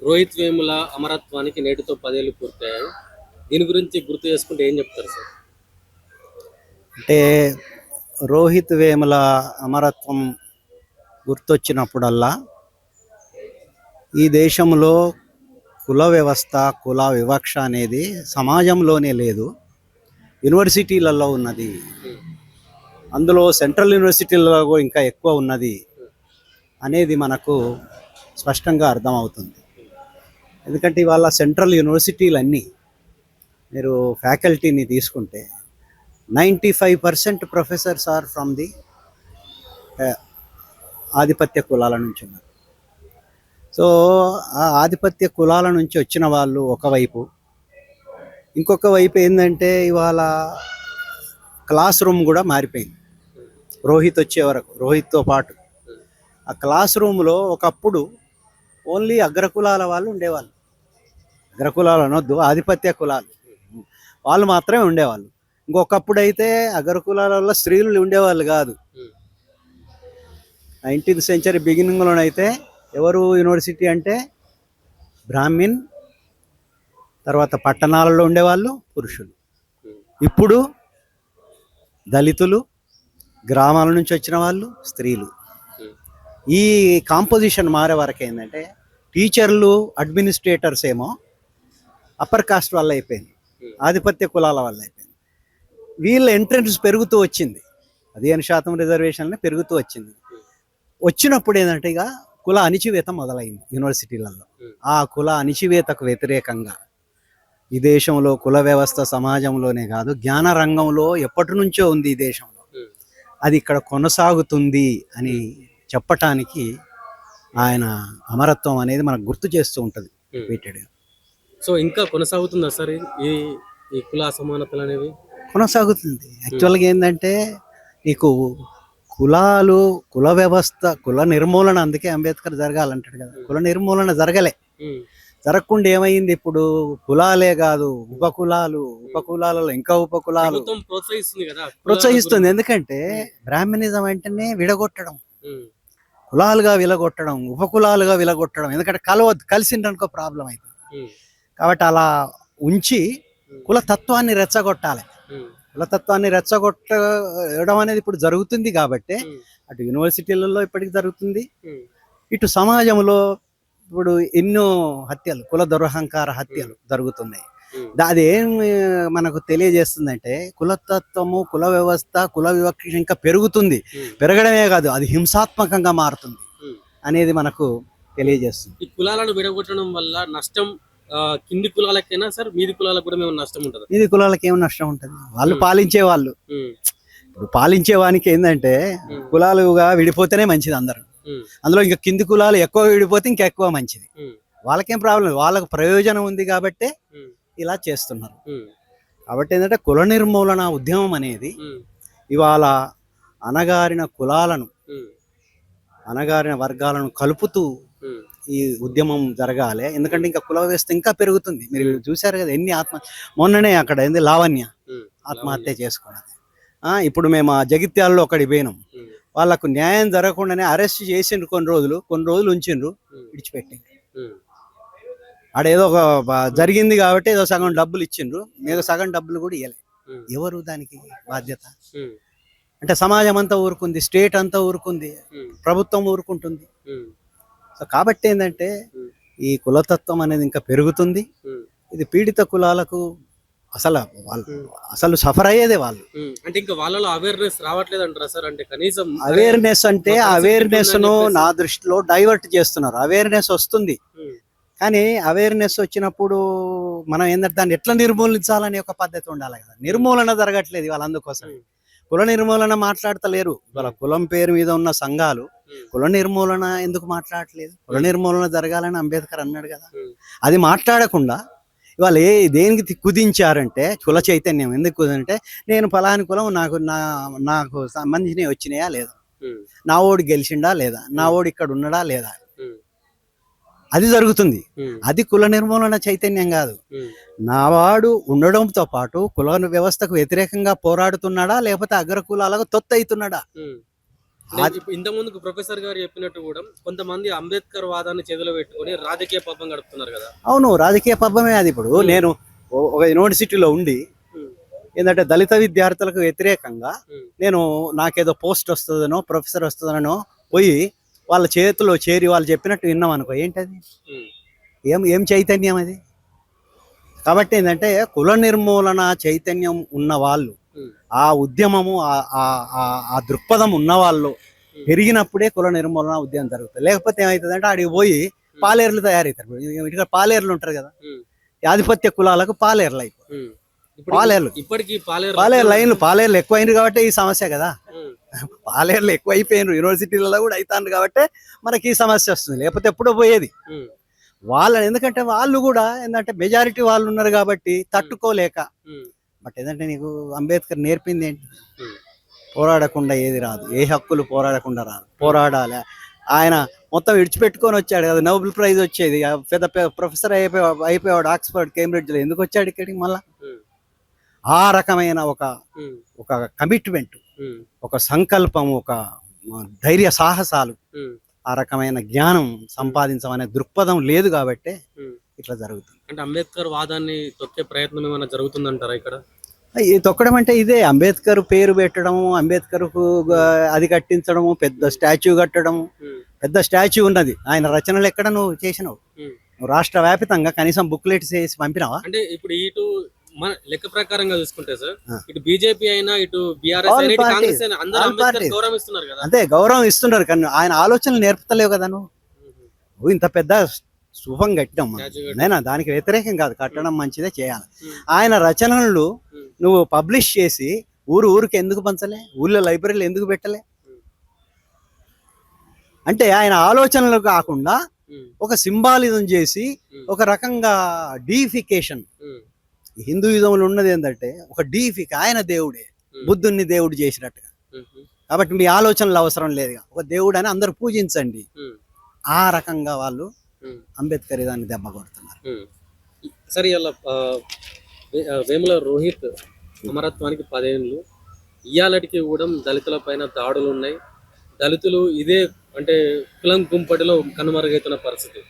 రోహిత్ వేముల అమరత్వానికి నేటితో 10 ఏళ్లు పూర్తయ్యాయి. దీని గురించి గుర్తు చేసుకుంటే ఏం చెప్తారు సార్? అంటే రోహిత్ వేముల అమరత్వం గుర్తొచ్చినప్పుడల్లా ఈ దేశంలో కుల వ్యవస్థ, కుల వివక్ష అనేది సమాజంలోనే లేదు, యూనివర్సిటీలలో ఉన్నది. అందులో సెంట్రల్ యూనివర్సిటీలలో ఇంకా ఎక్కువ ఉన్నది అనేది మనకు స్పష్టంగా అర్థమవుతుంది. ఎందుకంటే ఇవాళ సెంట్రల్ యూనివర్సిటీలన్నీ మీరు ఫ్యాకల్టీని తీసుకుంటే 95% ప్రొఫెసర్స్ ఆర్ ఫ్రమ్ ది ఆధిపత్య కులాల నుంచి ఉన్నారు. సో ఆ ఆధిపత్య కులాల నుంచి వచ్చిన వాళ్ళు ఒకవైపు, ఇంకొక వైపు ఏంటంటే ఇవాళ క్లాస్ రూమ్ కూడా మారిపోయింది. రోహిత్ వచ్చే వరకు, రోహిత్తో పాటు ఆ క్లాస్ రూమ్లో ఒకప్పుడు ఓన్లీ అగ్రకులాల వాళ్ళు ఉండేవాళ్ళు. అగ్రకులాలు అనొద్దు, ఆధిపత్య కులాలు వాళ్ళు మాత్రమే ఉండేవాళ్ళు. ఇంకొకప్పుడు అయితే అగ్రకులాలలో స్త్రీలు ఉండేవాళ్ళు కాదు. 19th సెంచరీ బిగినింగ్లోనైతే ఎవరు యూనివర్సిటీ అంటే బ్రాహ్మిన్, తర్వాత పట్టణాలలో ఉండేవాళ్ళు పురుషులు. ఇప్పుడు దళితులు, గ్రామాల నుంచి వచ్చిన వాళ్ళు స్త్రీలు. ఈ కాంపోజిషన్ మారే వరకు ఏంటంటే టీచర్లు, అడ్మినిస్ట్రేటర్స్ ఏమో అప్పర్ కాస్ట్ వల్ల అయిపోయింది, ఆధిపత్య కులాల వల్ల అయిపోయింది. వీళ్ళ ఎంట్రన్స్ పెరుగుతూ వచ్చింది, 15% రిజర్వేషన్లే పెరుగుతూ వచ్చింది. వచ్చినప్పుడు ఏంటంటే ఇక కుల అణిచివేత మొదలైంది యూనివర్సిటీలలో. ఆ కుల అణిచివేతకు వ్యతిరేకంగా ఈ దేశంలో కుల వ్యవస్థ సమాజంలోనే కాదు, జ్ఞాన రంగంలో ఎప్పటి నుంచో ఉంది ఈ దేశంలో. అది ఇక్కడ కొనసాగుతుంది అని చెప్పటానికి ఆయన అమరత్వం అనేది మనకు గుర్తు చేస్తూ ఉంటుంది రిపీటెడ్గా. సో ఇంకా కొనసాగుతుందా సార్ ఈ ఈ కుల అసమానతలు అనేవి? కొనసాగుతుంది. యాక్చువల్గా ఏంటంటే నీకు కులాలు, కుల వ్యవస్థ, కుల నిర్మూలన, అందుకే అంబేద్కర్ జరగాలంటాడు కదా. కుల నిర్మూలన జరగలే. జరగకుండా ఏమైంది? ఇప్పుడు కులాలే కాదు, ఉపకులాలలో ఇంకా ఉపకులాలు ప్రోత్సహిస్తుంది. ఎందుకంటే బ్రాహ్మణిజం అంటేనే విడగొట్టడం, కులాలుగా విలగొట్టడం, ఉపకులాలుగా విలగొట్టడం. ఎందుకంటే కలిసిందనుకో ప్రాబ్లం అవుతుంది. కాబట్టి అలా ఉంచి కులతత్వాన్ని రెచ్చగొట్టాలి. కులతత్వాన్ని రెచ్చగొట్టడం అనేది ఇప్పుడు జరుగుతుంది. కాబట్టి అటు యూనివర్సిటీలలో ఇప్పటికి జరుగుతుంది, ఇటు సమాజంలో ఇప్పుడు ఎన్నో హత్యలు, కుల దురహంకార హత్యలు జరుగుతున్నాయి. అది ఏం మనకు తెలియజేస్తుందంటే కులతత్వము, కుల వ్యవస్థ, కుల వివక్ష ఇంకా పెరుగుతుంది. పెరగడమే కాదు, అది హింసాత్మకంగా మారుతుంది అనేది మనకు తెలియజేస్తుంది. ఈ కులాలను విడగొట్టడం వల్ల నష్టం కింది కులాలకైనా సార్, మీది కులాలకు కూడా మేము నష్టం ఉంటుంది? మీది కులాలకు ఏం నష్టం ఉంటుంది? వాళ్ళు పాలించే వాళ్ళు. ఇప్పుడు పాలించేవానికి ఏంటంటే కులాలుగా విడిపోతేనే మంచిది అందరూ. అందులో ఇంకా కింది కులాలు ఎక్కువ విడిపోతే ఇంకా ఎక్కువ మంచిది. వాళ్ళకేం ప్రాబ్లం, వాళ్ళకు ప్రయోజనం ఉంది కాబట్టి ఇలా చేస్తున్నారు. కాబట్టి ఏంటంటే కుల నిర్మూలన ఉద్యమం అనేది ఇవాళ అణగారిన కులాలను, అణగారిన వర్గాలను కలుపుతూ ఈ ఉద్యమం జరగాలి. ఎందుకంటే ఇంకా కుల వ్యవస్థ ఇంకా పెరుగుతుంది. మీరు చూశారు కదా ఎన్ని మొన్ననే అక్కడ ఏంది లావణ్య ఆత్మహత్య చేసుకున్నది. ఇప్పుడు మేము ఆ జగిత్యాలలో ఒకటి పోయినాం. వాళ్ళకు న్యాయం జరగకుండానే అరెస్ట్ చేసిండ్రు, కొన్ని రోజులు ఉంచిండ్రు, విడిచిపెట్టిండ్రు. ఆడేదో ఒక జరిగింది కాబట్టి ఏదో సగం డబ్బులు ఇచ్చిండ్రు, ఏదో సగం డబ్బులు కూడా ఇవ్వలే. ఎవరు దానికి బాధ్యత? అంటే సమాజం అంతా ఊరుకుంది, స్టేట్ అంతా ఊరుకుంది, ప్రభుత్వం ఊరుకుంటుంది. సో కాబట్టి ఏంటంటే ఈ కులతత్వం అనేది ఇంకా పెరుగుతుంది. ఇది పీడిత కులాలకు అసలు సఫర్ అయ్యేదే వాళ్ళు. అంటే ఇంకా వాళ్ళలో అవేర్నెస్ రావట్లేదు అంటారా సార్? అంటే కనీసం అవేర్నెస్ ను నా దృష్టిలో డైవర్ట్ చేస్తున్నారు. అవేర్నెస్ వస్తుంది, కానీ అవేర్నెస్ వచ్చినప్పుడు మనం ఏంటంటే దాన్ని ఎట్లా నిర్మూలించాలనే ఒక పద్ధతి ఉండాలి కదా. నిర్మూలన జరగట్లేదు ఇవాళ. అందుకోసం కుల నిర్మూలన మాట్లాడతలేరు. ఇవాళ కులం పేరు మీద ఉన్న సంఘాలు కుల నిర్మూలన ఎందుకు మాట్లాడట్లేదు? కుల నిర్మూలన జరగాలని అంబేద్కర్ అన్నాడు కదా. అది మాట్లాడకుండా ఇవాళ దేనికి కుదించారంటే కుల చైతన్యం ఎందుకు కుదంటే, నేను ఫలాని కులం నాకు సంబంధించినవి వచ్చినాయా లేదా, నా ఓడి గెలిచిండా లేదా, నా ఓడి ఇక్కడ ఉన్నాడా లేదా, అది జరుగుతుంది. అది కుల నిర్మూలన చైతన్యం కాదు. నావాడు ఉండడంతో పాటు కుల వ్యవస్థకు వ్యతిరేకంగా పోరాడుతున్నాడా, లేకపోతే అగ్రకులాలకు తొత్తు అవుతున్నాడా, ఇంత ముందుకు ప్రొఫెసర్ గారు చెప్పినట్టు కూడా కొంతమంది అంబేద్కర్ వాదాన్ని చేతిలో పెట్టుకొని రాజకీయ పబ్బం గడుపుతున్నారు కదా. అవును, రాజకీయ పబ్బమే అది. ఇప్పుడు నేను ఒక యూనివర్సిటీలో ఉండి ఉమ్, ఏంటంటే దళిత విద్యార్థులకు వ్యతిరేకంగా ఉమ్, నేను నాకేదో పోస్ట్ వస్తుందనో ప్రొఫెసర్ వస్తుందనో పోయి వాళ్ళ చేతిలో చేరి వాళ్ళు చెప్పినట్టు విన్నాం అనుకో, ఏంటది? ఉమ్, ఏం ఏం చైతన్యం అది? కాబట్టి ఏంటంటే కుల నిర్మూలన చైతన్యం ఉన్న వాళ్ళు, ఉమ్, ఆ ఉద్యమము ఆ దృక్పథం ఉన్న వాళ్ళు పెరిగినప్పుడే కుల నిర్మూలన ఉద్యమం జరుగుతుంది. లేకపోతే ఏమవుతుందంటే ఆడికి పోయి పాలేర్లు తయారవుతారు. ఇక్కడ పాలేర్లు ఉంటారు కదా, ఉమ్, ఆధిపత్య కులాలకు పాలేర్లు అయిపోయి ఉమ్. పాలేర్లు ఇప్పటికీ పాలేర్లు ఎక్కువైంది కాబట్టి ఈ సమస్య కదా. ఉమ్, పాలేర్లు ఎక్కువైపోయినారు యూనివర్సిటీలలో కూడా అవుతాను కాబట్టి మనకి ఈ సమస్య వస్తుంది. లేకపోతే ఎప్పుడో పోయేది. ఉమ్, వాళ్ళని ఎందుకంటే వాళ్ళు కూడా ఏంటంటే మెజారిటీ వాళ్ళు ఉన్నారు కాబట్టి తట్టుకోలేక. ఉమ్, బట్ ఏంటంటే నీకు అంబేద్కర్ నేర్పింది ఏంటి? ఉమ్, పోరాడకుండా ఏది రాదు, ఏ హక్కులు పోరాడకుండా రాదు, పోరాడాలి. ఆయన మొత్తం విడిచిపెట్టుకొని వచ్చాడు కదా, నోబెల్ ప్రైజ్ వచ్చేది, పెద్ద ప్రొఫెసర్ అయిపోయాడు ఆక్స్ఫర్డ్ కేంబ్రిడ్జ్లో. ఎందుకు వచ్చాడు ఇక్కడికి మళ్ళా? ఉమ్, ఆ రకమైన ఒక ఉమ్, ఒక కమిట్మెంట్, ఉమ్, ఒక సంకల్పం, ఒక ధైర్య సాహసాలు, ఉమ్, ఆ రకమైన జ్ఞానం సంపాదించమనే దృక్పథం లేదు కాబట్టి ఉమ్. ఇట్లా జరుగుతుంది. అంటే అంబేద్కర్ వాదాన్ని తొక్కే ప్రయత్నం ఏమైనా జరుగుతుందంటారా ఇక్కడ? ఇది తొక్కడం అంటే ఇదే, అంబేద్కర్ పేరు పెట్టడం, అంబేద్కర్కు అది కట్టించడము, పెద్ద స్టాచ్యూ కట్టడం. ఉమ్, పెద్ద స్టాచ్యూ ఉన్నది, ఆయన రచనలు ఎక్కడ నువ్వు చేసినావు? ఉమ్. నువ్వు రాష్ట్ర వ్యాపితంగా కనీసం బుక్లెట్స్ వేసి పంపినావా? అంటే ఇప్పుడు ఇటు మన లెక్క ప్రకారంగా చూసుకుంటే సార్, ఆ. ఇటు బీజేపీ అయినా ఇటు బీఆర్ఎస్ All అయినా ఇటు parties. కాంగ్రెస్ అయినా అందరూ All అంబేద్కర్ parties. గౌరవం ఇస్తున్నారు కదా. అంతే, గౌరవం ఇస్తున్నారు కానీ ఆయన ఆలోచనలు నేర్పుతలేవు కదా నువ్వు. నువ్వు ఇంత పెద్ద శుభం కట్టినాం Statue కట్టాం. నేనా, దానికి వ్యతిరేకం కాదు, కట్టడం మంచిదే, చేయాలి. ఉమ్, ఆయన రచనలు ఉమ్, నువ్వు పబ్లిష్ చేసి ఊరికి ఎందుకు పంచలే? ఊళ్ళో లైబ్రరీలు ఎందుకు పెట్టలే? ఉమ్, అంటే ఆయన ఆలోచనలు కాకుండా ఉమ్, ఒక సింబాలిజం చేసి ఉమ్, ఒక రకంగా డీఫికేషన్. ఉమ్, హిందూయిజంలో ఉన్నది ఏంటంటే ఒక ఆయన దేవుడే, ఉమ్, బుద్ధుణ్ణి దేవుడు చేసినట్టుగా. ఉమ్, కాబట్టి మీ ఆలోచనలు అవసరం లేదుగా, ఒక దేవుడు అని అందరూ పూజించండి. ఉమ్, ఆ రకంగా వాళ్ళు ఉమ్, అంబేద్కర్ దాన్ని దెబ్బ కొడుతున్నారు. ఉమ్. సరే, ఇలా వేముల రోహిత్ అమరత్వానికి 10 ఏళ్ళు ఇయ్యాలటికి కూడా దళితుల పైన దాడులు ఉన్నాయి. దళితులు ఇదే అంటే కులం గుంపటిలో కనుమరుగైతున్న పరిస్థితి.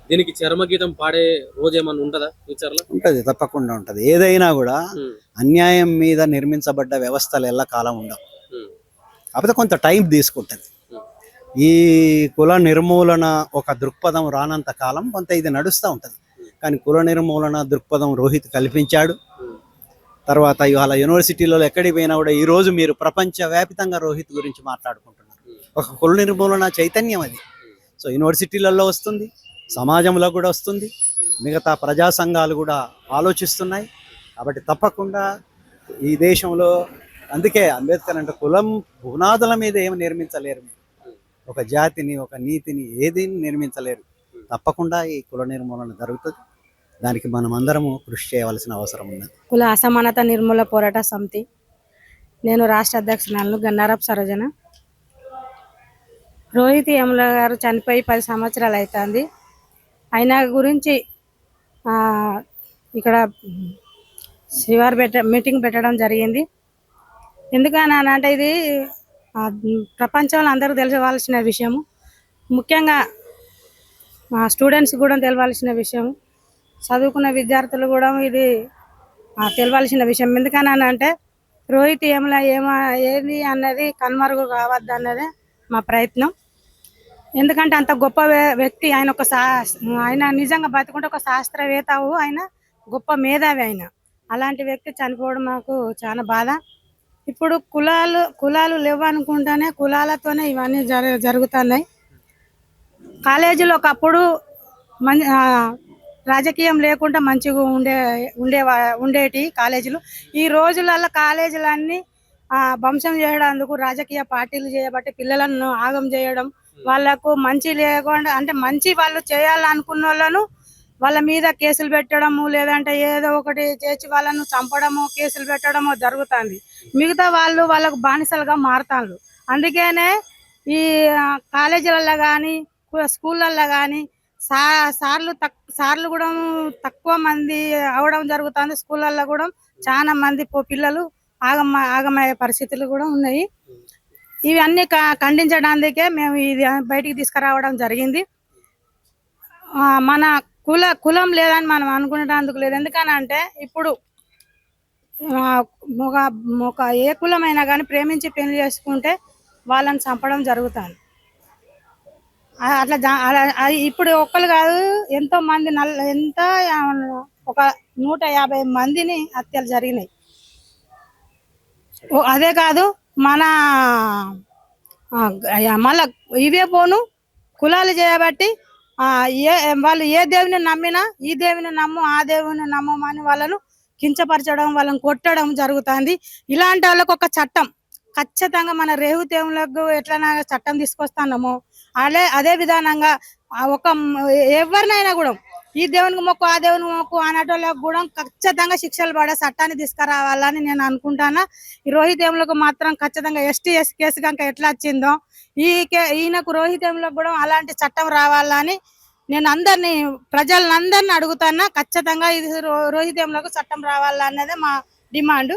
దీనికి చరమగీతం పాడే రోజు ఏమన్నా ఉంటుందా ఫ్యూచర్ లో? ఉంటది, తప్పకుండా ఉంటది. ఏదైనా కూడా ఉమ్, అన్యాయం మీద నిర్మించబడ్డ వ్యవస్థలు ఎల్లకాలం ఉండవు. ఉమ్, కాకపోతే కొంత టైం తీసుకుంటది. ఉమ్, ఈ కుల నిర్మూలన ఒక దృక్పథం రానంత కాలం కొంత ఇది నడుస్తూ ఉంటుంది. కానీ కుల నిర్మూలన దృక్పథం రోహిత్ కల్పించాడు. ఉమ్, తర్వాత ఇవాళ యూనివర్సిటీలో ఎక్కడికి పోయినా కూడా ఈ రోజు మీరు ప్రపంచవ్యాప్తంగా రోహిత్ గురించి మాట్లాడుకుంటున్నారు. ఒక కుల నిర్మూలన చైతన్యం అది. సో యూనివర్సిటీలలో వస్తుంది, సమాజంలో కూడా వస్తుంది, మిగతా ప్రజా సంఘాలు కూడా ఆలోచిస్తున్నాయి. కాబట్టి తప్పకుండా ఈ దేశంలో, అందుకే అంబేద్కర్ అంటే కులం పునాదుల మీద ఏమి నిర్మించలేరు మీరు. ఒక జాతిని, ఒక నీతిని ఏది నిర్మించలేరు. తప్పకుండా ఈ కుల నిర్మూలన జరుగుతుంది. దానికి మనం అందరము కృషి చేయవలసిన అవసరం ఉన్నది. కుల అసమానత నిర్మూల పోరాట సమితి, నేను రాష్ట్ర అధ్యక్షురాలు గన్నారపు సరోజన. రోహిత్ యముల గారు చనిపోయి 10 సంవత్సరాలు అవుతుంది. ఆయన గురించి ఇక్కడ శివారు మీటింగ్ పెట్టడం జరిగింది. ఎందుకని అంటే ఇది ప్రపంచంలో అందరూ తెలియవలసిన విషయము, ముఖ్యంగా స్టూడెంట్స్ కూడా తెలియవలసిన విషయం, చదువుకున్న విద్యార్థులు కూడా ఇది తెలియవలసిన విషయం. ఎందుకని అంటే రోహిత్ యముల ఏది అన్నది కనుమరుగు కావద్దు అన్నదే మా ప్రయత్నం. ఎందుకంటే అంత గొప్ప వ్యక్తి ఆయన, ఆయన నిజంగా బతుకుంటే ఒక శాస్త్రవేత్త, ఆయన గొప్ప మేధావి. ఆయన అలాంటి వ్యక్తి చనిపోవడం మాకు చాలా బాధ. ఇప్పుడు కులాలు లేవనుకుంటానే కులాలతోనే ఇవన్నీ జరుగుతున్నాయి. కాలేజీలో ఒకప్పుడు రాజకీయం లేకుండా మంచిగా ఉండేటి కాలేజీలు. ఈ రోజులలో కాలేజీలన్నీ ధ్వంసం చేయడానికి రాజకీయ పార్టీలు చేయబట్టి పిల్లలను ఆగం చేయడం, వాళ్ళకు మంచి లేకుండా అంటే మంచి వాళ్ళు చేయాలనుకున్న వాళ్ళను వాళ్ళ మీద కేసులు పెట్టడము, లేదంటే ఏదో ఒకటి చేసి వాళ్ళను చంపడము, కేసులు పెట్టడము జరుగుతుంది. మిగతా వాళ్ళకు బానిసలుగా మారుతారు. అందుకనే ఈ కాలేజీలలో కానీ స్కూళ్ళల్లో కానీ సార్లు కూడా తక్కువ మంది అవడం జరుగుతుంది. స్కూళ్ళల్లో కూడా చాలా మంది పిల్లలు ఆగమయ్యే పరిస్థితులు కూడా ఉన్నాయి. ఇవన్నీ ఖండించడానికే మేము ఇది బయటికి తీసుకురావడం జరిగింది. మన కులం లేదని మనం అనుకునేటందుకు లేదు. ఎందుకనంటే ఇప్పుడు ఆ, ఒక ఒక ఏ కులమైనా కానీ ప్రేమించి పెళ్లి చేసుకుంటే వాళ్ళని చంపడం జరుగుతుంది. ఇప్పుడు ఒక్కరు కాదు, ఎంతో మంది ఒక 150 మందిని హత్యలు జరిగినాయి. అదే కాదు, మన మళ్ళా ఇవే పోను కులాలు చేయబట్టి వాళ్ళు ఏ దేవుని నమ్మినా ఈ దేవుని నమ్ము ఆ దేవుని నమ్మమని వాళ్ళను కించపరచడం, వాళ్ళని కొట్టడం జరుగుతుంది. ఇలాంటి వాళ్ళకు ఒక చట్టం ఖచ్చితంగా మన రేవు దేవులకు ఎట్లా చట్టం తీసుకొస్తున్నామో అదే విధానంగా ఎవరినైనా కూడా ఈ దేవునికి మొక్కు ఆ దేవునికి మొక్కు అనేటోళ్ళకు కూడా ఖచ్చితంగా శిక్షలు పడే చట్టాన్ని తీసుకురావాలని నేను అనుకుంటాను. ఈ రోహిత్ వేములకు మాత్రం ఖచ్చితంగా ఎస్టీ కేసు కనుక ఎట్లా వచ్చిందో ఈయనకు రోహిత్ వేములకు కూడా అలాంటి చట్టం రావాలని నేను ప్రజలందరినీ అడుగుతానా. ఖచ్చితంగా ఇది రోహిత్ వేములకు చట్టం రావాలన్నదే మా డిమాండ్.